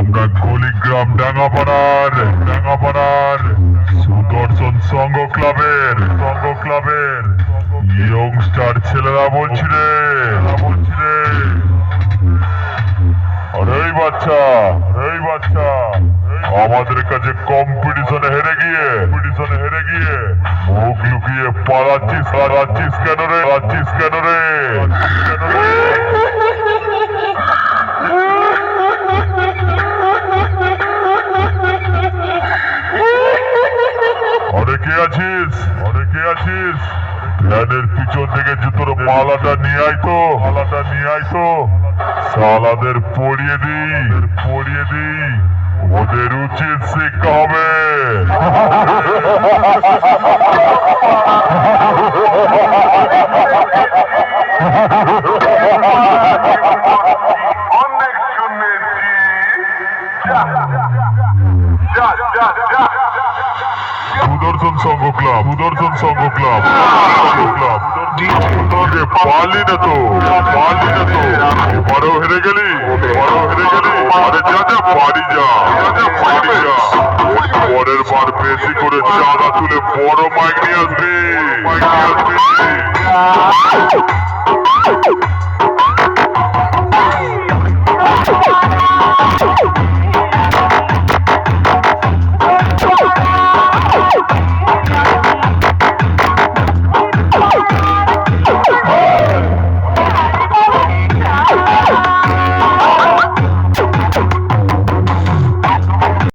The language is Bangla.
আমরা কুড়িগ্রাম ডাঙ্গাপাড়ার সুদর্শন সংঘ ক্লাবের ইয়ংস্টার ছেলেরা বলছি রে। আরে এই বাচ্চা আমাদের কাছে কম্পিটিশনে হেরে গিয়ে মুখ লুকিয়ে পালাচ্ছিস কেন রে? আরে কে আছিস? ভ্যানের পিছন থেকে জুতোর মালাটা নিয়ে আয় তো সালাদের পড়িয়ে দিই ওদের উচিত শিক্ষা হবে। অনেক শুনেছি সুদর্শন সংঘ ক্লাব পারলি না তো এবারও হেরে গেলি। আরে যা বাড়ি যা পরের বার বেশি করে চাঁদা তুলে বড় মাইক নিয়ে আসবি।